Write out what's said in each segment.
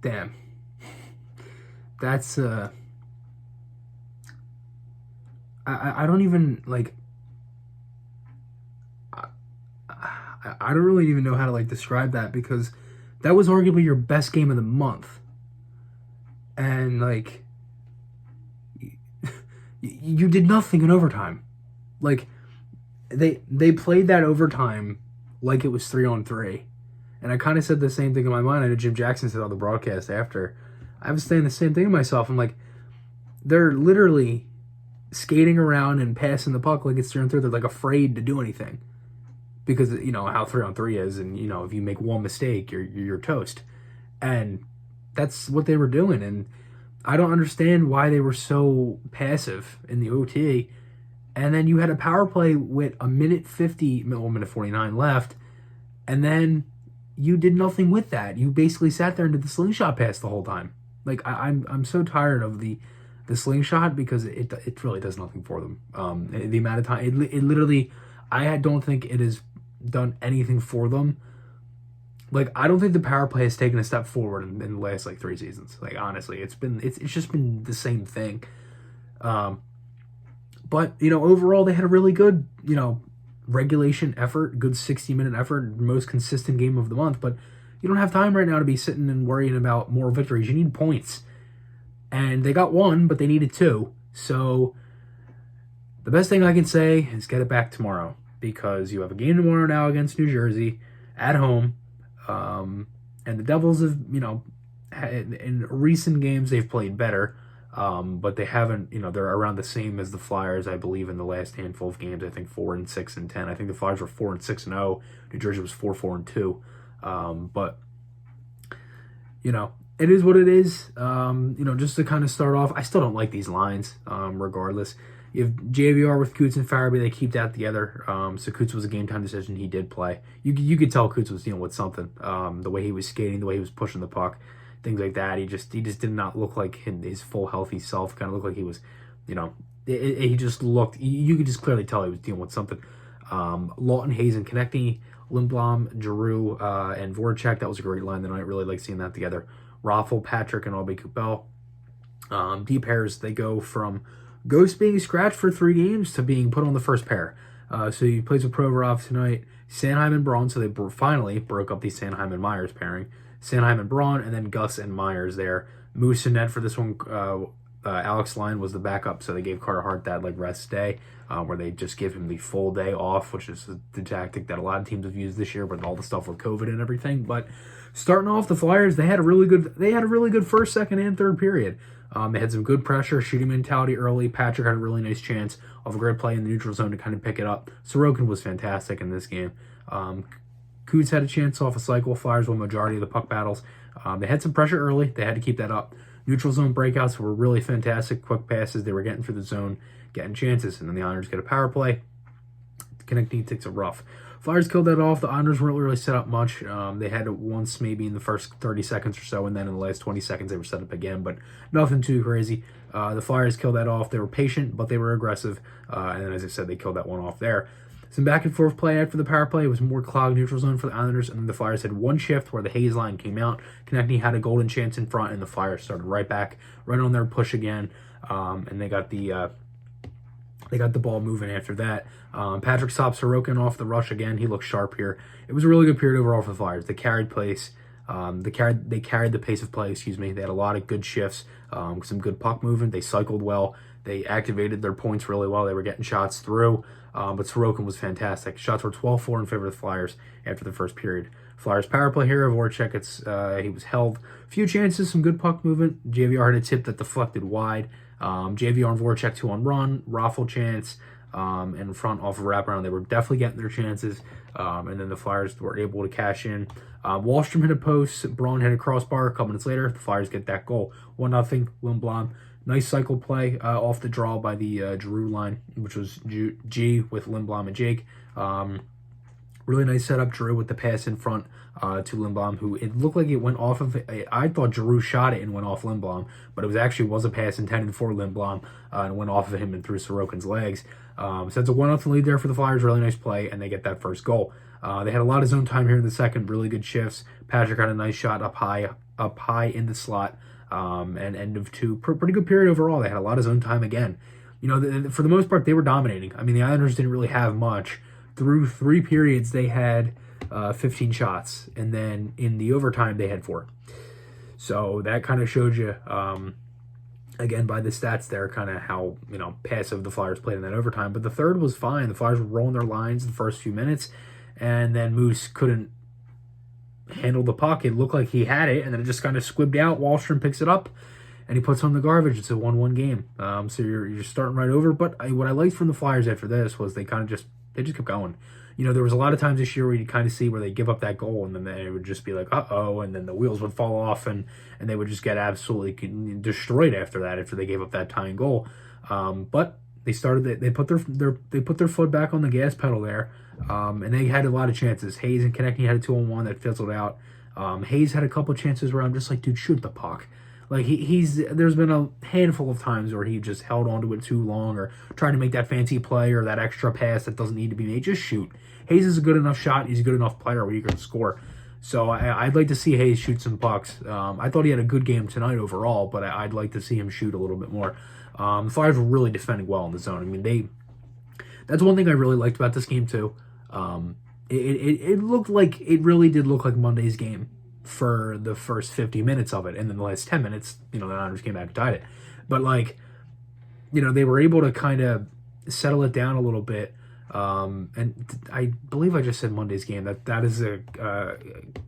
damn. That's, I don't even, like, I don't really even know how to, like, describe that, because that was arguably your best game of the month. And, like, you did nothing in overtime. Like, they played that overtime like it was 3-on-3. And I kind of said the same thing in my mind. I know Jim Jackson said on the broadcast after. I was saying the same thing to myself. I'm like, they're literally skating around and passing the puck like it's 3-on-3. They're like afraid to do anything because you know how 3-on-3 is, and you know if you make one mistake, you're toast. And that's what they were doing. And I don't understand why they were so passive in the OT. And then you had a power play with a minute 49 left, and then you did nothing with that. You basically sat there and did the slingshot pass the whole time. Like I'm so tired of the slingshot because it really does nothing for them. The amount of time it literally, don't think it has done anything for them. Like I don't think the power play has taken a step forward in the last like 3 seasons. Like honestly, it's just been the same thing. But you know overall they had a really good regulation effort, good 60-minute effort, most consistent game of the month. But you don't have time right now to be sitting and worrying about more victories. You need points. And they got 1, but they needed 2. So the best thing I can say is get it back tomorrow, because you have a game tomorrow now against New Jersey at home. And the Devils have, in recent games they've played better. But they haven't, they're around the same as the Flyers, I believe, in the last handful of games. I think 4-6-10. I think the Flyers were 4-6-0. New Jersey was 4-4-2. But it is what it is. Just to kind of start off, I still don't like these lines. Regardless, you have JVR with Coots and Farabee. They keep that together. So Coots was a game time decision. He did play. You could tell Coots was dealing with something. The way he was skating, the way he was pushing the puck. Things like that. He just did not look like his full healthy self. Kind of looked like he was, he just looked. You could just clearly tell he was dealing with something. Lawton, Hayes, and Konechny, Lindblom, Giroux, and Voracek. That was a great line tonight. Really like seeing that together. Raffle, Patrick, and Aubé-Kubel. D pairs. They go from Ghost being scratched for 3 games to being put on the first pair. So he plays with Provorov tonight. Sanheim and Braun. So they finally broke up the Sanheim and Myers pairing. Sanheim and Braun, and then Gus and Myers there. Moose and Ned for this one. Alex Line was the backup, so they gave Carter Hart that rest day, where they just give him the full day off, which is the tactic that a lot of teams have used this year, with all the stuff with COVID and everything. But starting off, the Flyers, they had a really good first, second, and third period. They had some good pressure, shooting mentality early. Patrick had a really nice chance of a great play in the neutral zone to kind of pick it up. Sorokin was fantastic in this game. Coots had a chance off a cycle. Flyers won majority of the puck battles. They had some pressure early. They had to keep that up. Neutral zone breakouts were really fantastic. Quick passes. They were getting through the zone, getting chances. And then the Islanders get a power play. Konechny takes a rough. Flyers killed that off. The Islanders weren't really set up much. They had it once maybe in the first 30 seconds or so, and then in the last 20 seconds they were set up again, but nothing too crazy. The Flyers killed that off. They were patient, but they were aggressive. And then, as I said, they killed that one off there. Some back and forth play after the power play. It was more clogged neutral zone for the Islanders, and then the Flyers had one shift where the Hayes line came out. Konechny had a golden chance in front, and the Flyers started right back, right on their push again, and they got the ball moving after that. Patrick stopped Sorokin off the rush again. He looked sharp here. It was a really good period overall for the Flyers. They carried pace. They carried the pace of play. They had a lot of good shifts, some good puck movement. They cycled well. They activated their points really well. They were getting shots through. But Sorokin was fantastic. Shots were 12-4 in favor of the Flyers after the first period. Flyers power play here. Voracek, he was held. A few chances, some good puck movement. JVR had a tip that deflected wide. JVR and Voracek 2-on-1. Raffle chance. In front off of wraparound. They were definitely getting their chances. And then the Flyers were able to cash in. Wallstrom hit a post. Braun hit a crossbar. A couple minutes later, the Flyers get that goal. 1-0. Lindblom. Nice cycle play off the draw by the Giroux line, which was G with Lindblom and Jake. Really nice setup. Giroux with the pass in front to Lindblom, who it looked like it went off of. I thought Giroux shot it and went off Lindblom, but it was a pass intended for Lindblom and went off of him and through Sorokin's legs. So it's a 1-0 lead there for the Flyers. Really nice play, and they get that first goal. They had a lot of zone time here in the second. Really good shifts. Patrick had a nice shot up high up high in the slot, and end of two. Pretty good period overall. They had a lot of zone time again. For the most part, they were dominating. I mean, the Islanders didn't really have much. Through 3 periods, they had 15 shots, and then in the overtime, they had 4. So that kind of showed you, again, by the stats there, kind of how, passive the Flyers played in that overtime. But the third was fine. The Flyers were rolling their lines the first few minutes, and then Moose couldn't handle the puck. It looked like he had it, and then it just kind of squibbed out. Wallstrom picks it up, and he puts on the garbage. It's a 1-1 game. So you're starting right over. But what I liked from the Flyers after this was they just kept going. There was a lot of times this year where you kind of see where they give up that goal, and then they would just be like, uh-oh, and then the wheels would fall off, and they would just get absolutely destroyed after that, after they gave up that tying goal. But they put their foot back on the gas pedal there, and they had a lot of chances. Hayes and Konechny had a 2-on-1 that fizzled out. Hayes had a couple of chances where I'm just like, dude, shoot the puck. Like there's been a handful of times where he just held onto it too long, or tried to make that fancy play or that extra pass that doesn't need to be made. Just shoot. Hayes is a good enough shot. He's a good enough player where you can score. So I'd like to see Hayes shoot some pucks. I thought he had a good game tonight overall, but I'd like to see him shoot a little bit more. The Flyers were really defending well in the zone. I mean, that's one thing I really liked about this game too. It looked like, it really did look like Monday's game for the first 50 minutes of it, and then the last 10 minutes, the Niners came back and tied it. But they were able to kind of settle it down a little bit. And I believe I just said Monday's game. That is a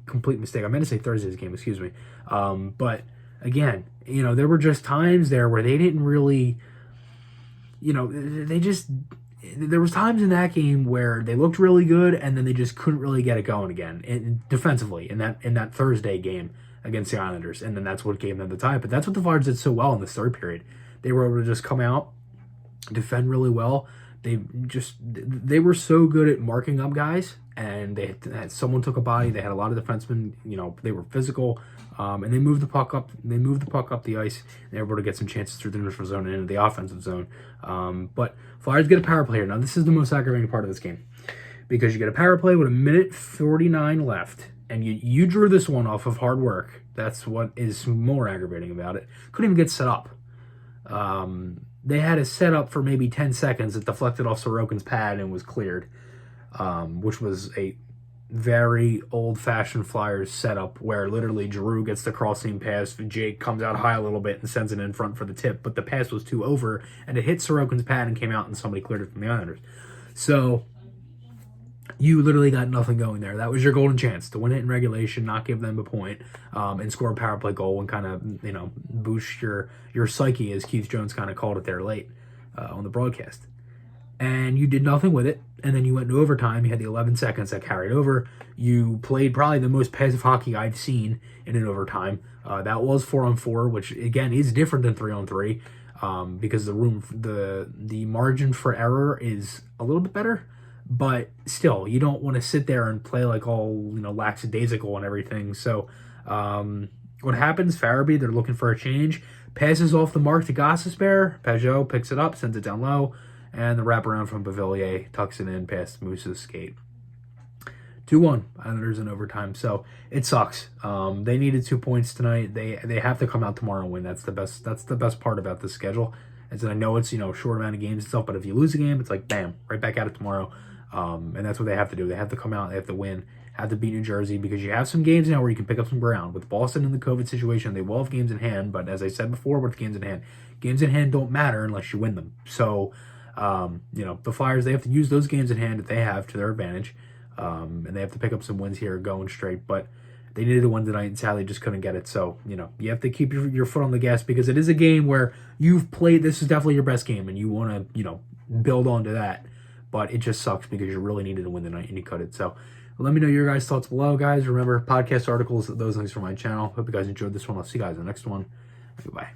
complete mistake. I meant to say Thursday's game, excuse me. But again, there were just times there where they didn't really, there was times in that game where they looked really good, and then they just couldn't really get it going again defensively in that Thursday game against the Islanders, and then that's what gave them the tie. But that's what the Flyers did so well in this third period. They were able to just come out, defend really well. They were so good at marking up guys, and someone took a body. They had a lot of defensemen. They were physical, and they moved the puck up. They moved the puck up the ice. They were able to get some chances through the neutral zone and into the offensive zone. But Flyers get a power play here. Now this is the most aggravating part of this game, because you get a power play with 1:49 left, and you drew this one off of hard work. That's what is more aggravating about it. Couldn't even get set up. They had a setup for maybe 10 seconds that deflected off Sorokin's pad and was cleared, which was a very old-fashioned Flyers setup where literally Drew gets the crossing pass, Jake comes out high a little bit and sends it in front for the tip, but the pass was too over, and it hit Sorokin's pad and came out, and somebody cleared it from the Islanders. So you literally got nothing going there. That was your golden chance to win it in regulation, not give them a point, and score a power play goal and kind of, boost your psyche, as Keith Jones kind of called it there late on the broadcast. And you did nothing with it, and then you went into overtime. You had the 11 seconds that carried over. You played probably the most passive hockey I've seen in an overtime. That was 4-on-4, which again is different than 3-on-3, because the margin for error is a little bit better. But still, you don't want to sit there and play like all, lackadaisical and everything. So what happens? Farabee, they're looking for a change. Passes off the mark to Gostisbehere. Peugeot picks it up, sends it down low. And the wraparound from Beauvillier tucks it in past Moose's skate. 2-1, Islanders in overtime. So it sucks. They needed 2 points tonight. They have to come out tomorrow and win. That's the best part about this schedule. As I know it's, short amount of games and stuff, but if you lose a game, it's like, bam, right back at it tomorrow. And that's what they have to do. They have to come out, they have to win, have to beat New Jersey, because you have some games now where you can pick up some ground. With Boston in the COVID situation, they will have games in hand, but as I said before, with games in hand don't matter unless you win them. So, the Flyers, they have to use those games in hand that they have to their advantage, and they have to pick up some wins here going straight, but they needed a win tonight, and sadly just couldn't get it. So, you have to keep your foot on the gas, because it is a game where you've played, this is definitely your best game, and you want to, build onto that. But it just sucks because you really needed to win tonight and you couldn't. So let me know your guys' thoughts below, guys. Remember, podcast articles, those links from my channel. Hope you guys enjoyed this one. I'll see you guys in the next one. Goodbye.